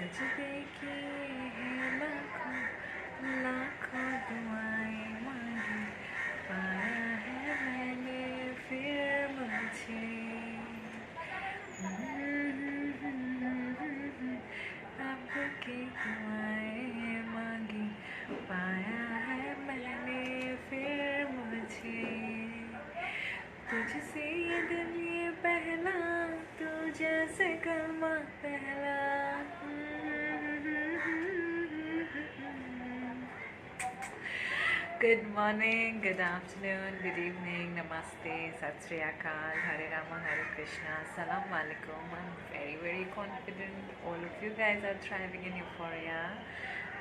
सजदे किए हैं लाखों लाखों दुआएं मांगी, पाया है मैंने फिर मुझे। आपकी दुआएं मांगी, पाया है मैंने फिर मुझे। तुझसे ये दिल ये पहला, तू जैसे कलमा पहला। Good morning, good afternoon, good evening, namaste, sat sri akal, Hare Rama, Hare Krishna, Salam Alaikum. I'm very, very confident all of you guys are thriving in euphoria,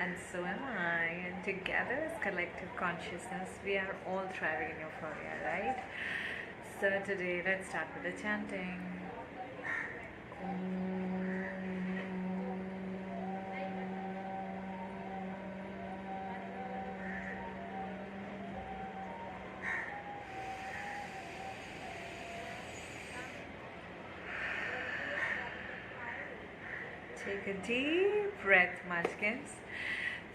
and so am I. And together as collective consciousness, we are all thriving in euphoria, right? So today, let's start with the chanting. Take a deep breath, Munchkins.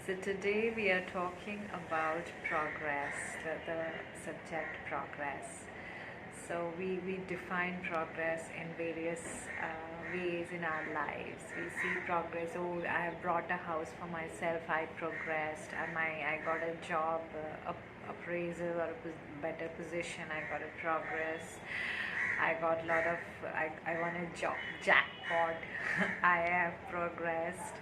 So today we are talking about progress, the subject progress. So we define progress in various ways in our lives. We see progress. Oh, I have bought a house for myself. I progressed. I got a job, appraisal or a better position. I got a progress. I got a lot of. I won a jackpot. I have progressed,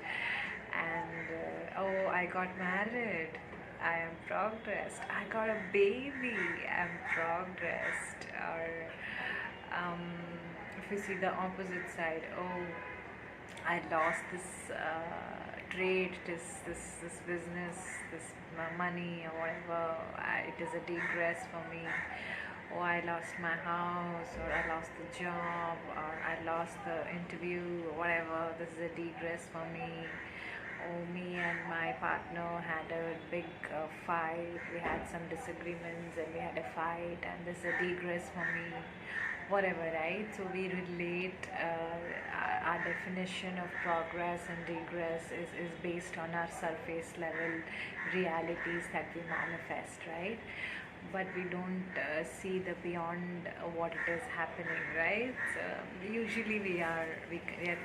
and oh, I got married. I am progressed. I got a baby. I'm progressed. Or if you see the opposite side, oh, I lost this trade, this business, this money or whatever. It is a digress for me. Oh, I lost my house, or I lost the job, or I lost the interview, or whatever. This is a digress for me. Oh, me and my partner had a big fight. We had some disagreements and we had a fight, and this is a digress for me. Whatever, right? So we relate our definition of progress and regress is based on our surface level realities that we manifest, right? But we don't see the beyond what it is happening, right? So usually we are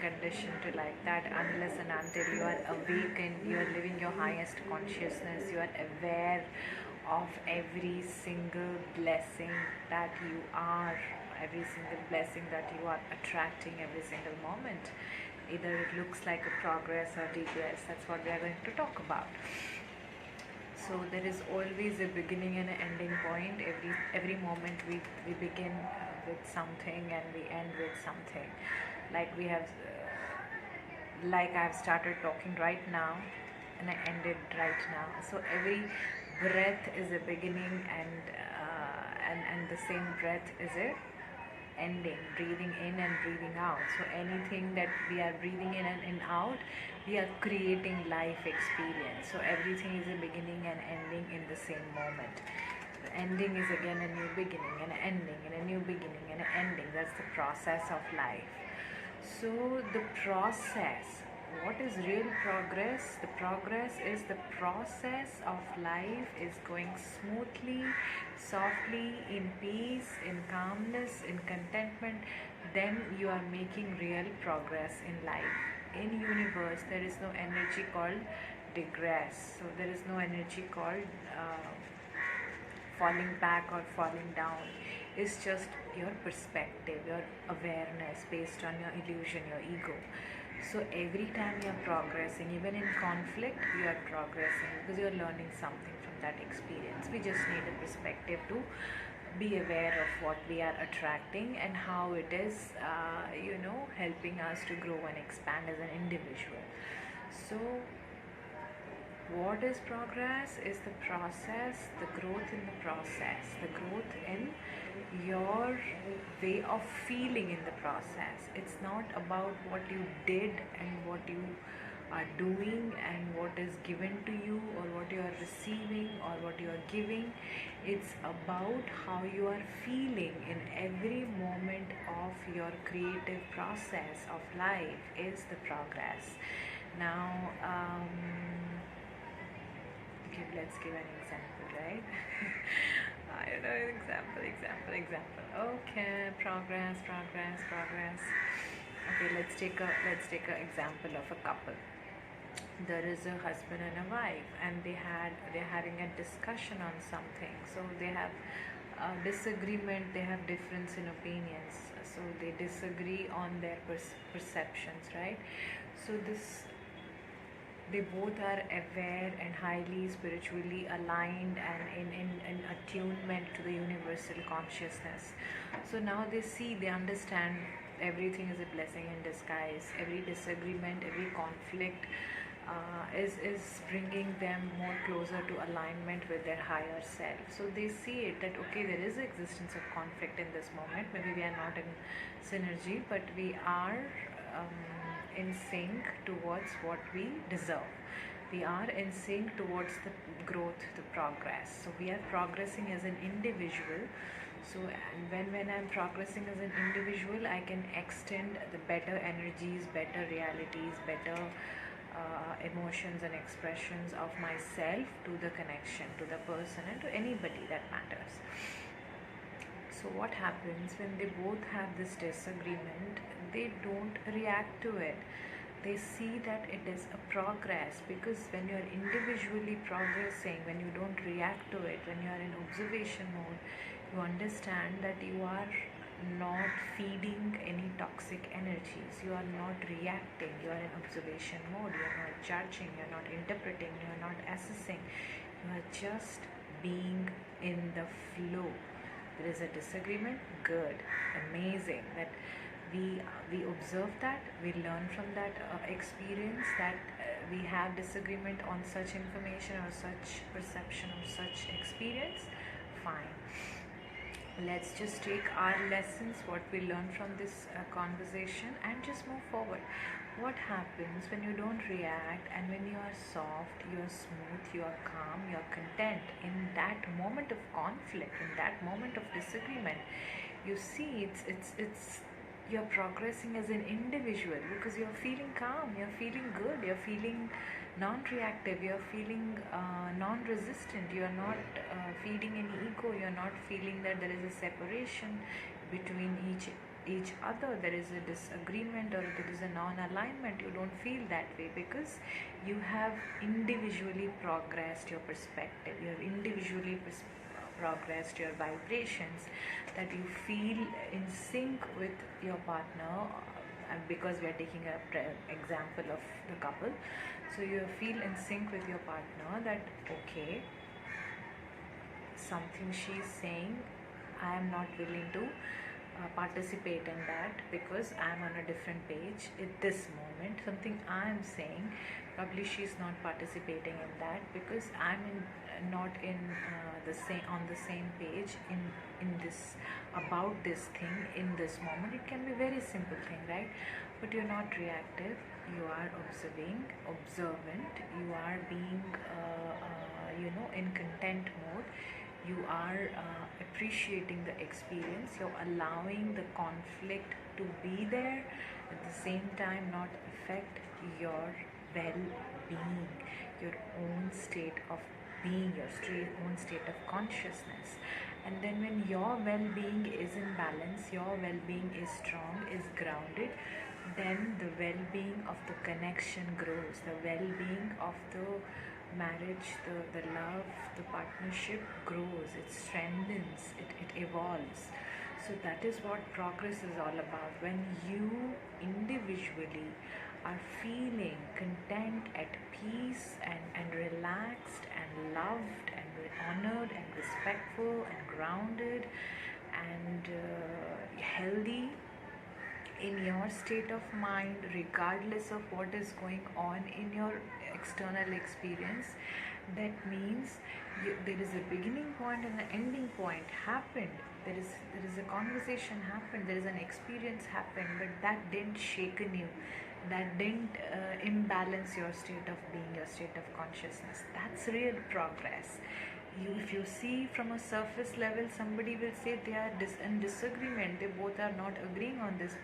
conditioned to like that, unless and until you are awakened, you are living your highest consciousness, you are aware of every single blessing that you are, every single blessing that you are attracting every single moment. Either it looks like a progress or regress. That's what we are going to talk about. So there is always a beginning and an ending point. Every moment we begin with something and we end with something. Like we have, like I've started talking right now, and I ended right now. So every breath is a beginning, and the same breath is a ending, breathing in and breathing out. So anything that we are breathing in and out, we are creating life experience. So everything is a beginning and ending in the same moment. The ending is again a new beginning, and an ending, and a new beginning, and an ending. That's the process of life. So the process, what is real progress? The progress is the process of life is going smoothly, softly, in peace, in calmness, in contentment. Then you are making real progress in life. In universe, there is no energy called digress. So there is no energy called falling back or falling down. It's just your perspective, your awareness based on your illusion, your ego. So every time you are progressing, even in conflict, you are progressing because you are learning something from that experience. We just need a perspective to be aware of what we are attracting and how it is, helping us to grow and expand as an individual. So what is progress? Is the process, the growth in the process, the growth in your way of feeling in the process. It's not about what you did and what you are doing and what is given to you or what you are receiving or what you are giving. It's about how you are feeling in every moment of your creative process of life is the progress. Now, okay, let's give an example, right? I don't know, example. Okay, progress. Okay, let's take a example of a couple. There is a husband and a wife, and they're having a discussion on something. So they have a disagreement, they have difference in opinions, so they disagree on their perceptions, right? So this, they both are aware and highly spiritually aligned and in attunement to the universal consciousness. So now they understand everything is a blessing in disguise. Every disagreement, every conflict is bringing them more closer to alignment with their higher self. So they see it that okay, there is existence of conflict in this moment. Maybe we are not in synergy, but we are in sync towards what we deserve. We are in sync towards the growth, the progress. So we are progressing as an individual. So and when I'm progressing as an individual, I can extend the better energies, better realities, better emotions and expressions of myself to the connection, to the person, and to anybody that matters. So what happens when they both have this disagreement? They don't react to it. They see that it is a progress, because when you are individually progressing, when you don't react to it, when you are in observation mode, you understand that you are not feeding any toxic energies. You are not reacting. You are in observation mode. You are not judging. You are not interpreting. You are not assessing. You are just being in the flow. There is a disagreement. Good, amazing. That we observe that, we learn from that experience, that we have disagreement on such information or such perception or such experience. Fine. Let's just take our lessons, what we learn from this conversation, and just move forward. What happens when you don't react, and when you are soft, you are smooth, you are calm, you are content in that moment of conflict, in that moment of disagreement? You see, it's you're progressing as an individual, because you're feeling calm, you're feeling good, you're feeling non-reactive, you're feeling non-resistant, you're not feeding any ego, you're not feeling that there is a separation between each other, there is a disagreement or there is a non-alignment. You don't feel that way, because you have individually progressed your perspective, you have individually progressed your vibrations, that you feel in sync with your partner. Because we are taking an example of the couple, so you feel in sync with your partner that okay, something she's saying, I am not willing to participate in that, because I am on a different page at this moment. Something I am saying, probably she's not participating in that, because I'm not in on the same page in this, about this thing in this moment. It can be very simple thing, right? But you're not reactive, you are observing, observant, you are being in content mode. You are appreciating the experience, you're allowing the conflict to be there, at the same time not affect your well-being, your own state of being, your own state of consciousness. And then when your well-being is in balance, your well-being is strong, is grounded, then the well-being of the connection grows, the well-being of the marriage, the love, the partnership grows, it strengthens, it evolves. So that is what progress is all about. When you individually are feeling content, at peace, and relaxed and loved and honored and respectful and grounded and healthy in your state of mind, regardless of what is going on in your external experience, that means there is a beginning point and an ending point happened. There is a conversation happened, there is an experience happened, but that didn't shaken you, that didn't imbalance your state of being, your state of consciousness. That's real progress. if you see from a surface level, somebody will say they are in disagreement, they both are not agreeing on this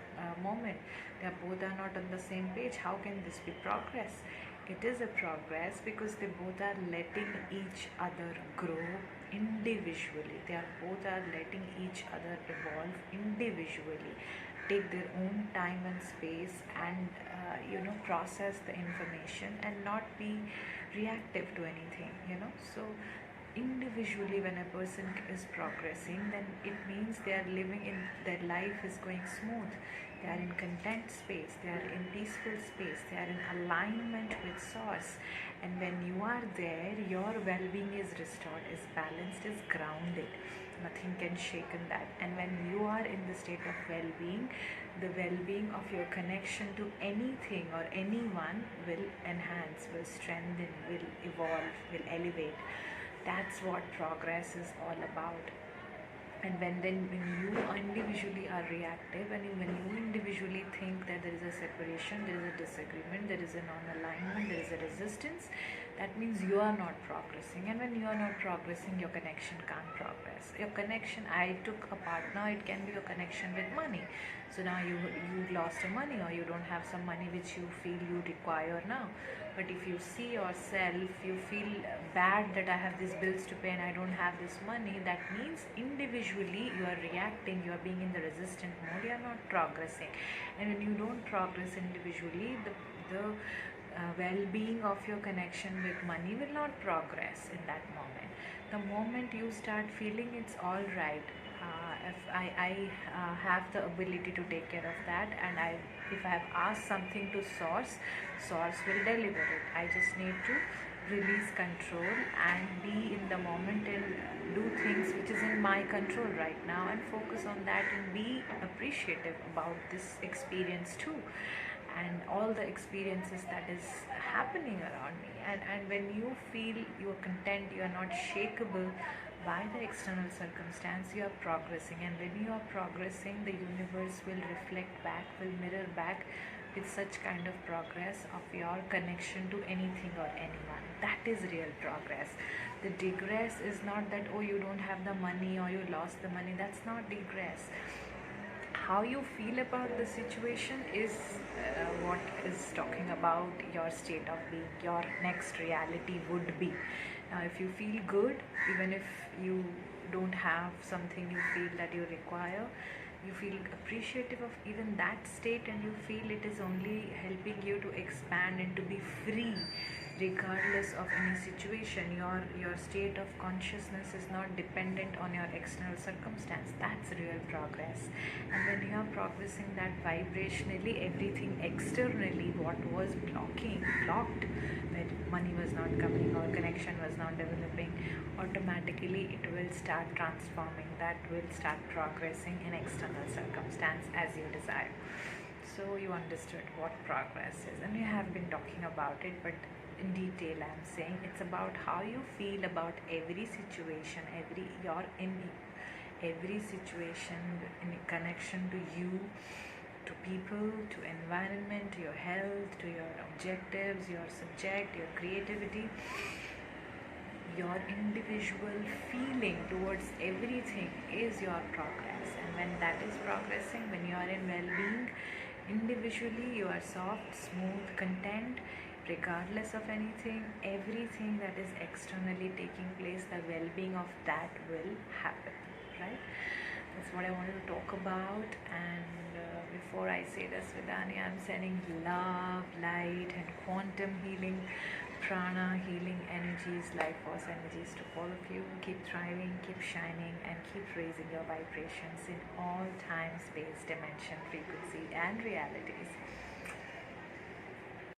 moment, they both are not on the same page. How can this be progress? It is a progress because they both are letting each other grow individually. They are both are letting each other evolve individually, take their own time and space, and process the information and not be reactive to anything. So individually, when a person is progressing, then it means they are living in, their life is going smooth, they are in content space, they are in peaceful space, they are in alignment with source. And when you are there, your well-being is restored, is balanced, is grounded. Nothing can shake in that. And when you are in the state of well-being, the well-being of your connection to anything or anyone will enhance, will strengthen, will evolve, will elevate. That's what progress is all about. And when you individually are reactive, and when you individually think that there is a separation, there is a disagreement, there is a non-alignment, there is a resistance, that means you are not progressing. And when you are not progressing, your connection can't progress. Your connection, I took a partner, it can be your connection with money. So now you lost your money, or you don't have some money which you feel you require now. But if you see yourself, you feel bad that I have these bills to pay and I don't have this money, that means individually you are reacting, you are being in the resistant mode, you are not progressing. And when you don't progress individually, the well-being of your connection with money will not progress in that moment. The moment you start feeling it's all right, if I have the ability to take care of that, and if I have asked something to source will deliver it. I just need to release control and be in the moment and do things which is in my control right now, and focus on that and be appreciative about this experience too, and all the experiences that is happening around me. And when you feel you are content, you are not shakeable by the external circumstance, you are progressing. And when you are progressing, the universe will reflect back, will mirror back with such kind of progress of your connection to anything or anyone. That is real progress. The digress is not that, oh, you don't have the money or you lost the money. That's not digress. How you feel about the situation is what is talking about your state of being, your next reality would be. Now, if you feel good, even if you don't have something you feel that you require, you feel appreciative of even that state, and you feel it is only helping you to expand and to be free regardless of any situation. Your state of consciousness is not dependent on your external circumstance. That's real progress. And when you are progressing that vibrationally, everything externally what was blocked, when money was not coming or connection was not developing, automatically it will start transforming, that will start progressing in external circumstance as you desire. So you understood what progress is, and we have been talking about it, but in detail I'm saying it's about how you feel about every situation, every situation in connection to you, to people, to environment, to your health, to your objectives, your subject, your creativity. Your individual feeling towards everything is your progress. And when that is progressing, when you are in well-being, individually you are soft, smooth, content, regardless of anything, everything that is externally taking place, the well-being of that will happen, right? That's what I wanted to talk about. And before I say this, Vidani, I'm sending love, light, and quantum healing, prana healing energies, life force energies to all of you. Keep thriving, keep shining, and keep raising your vibrations in all time, space, dimension, frequency, and realities.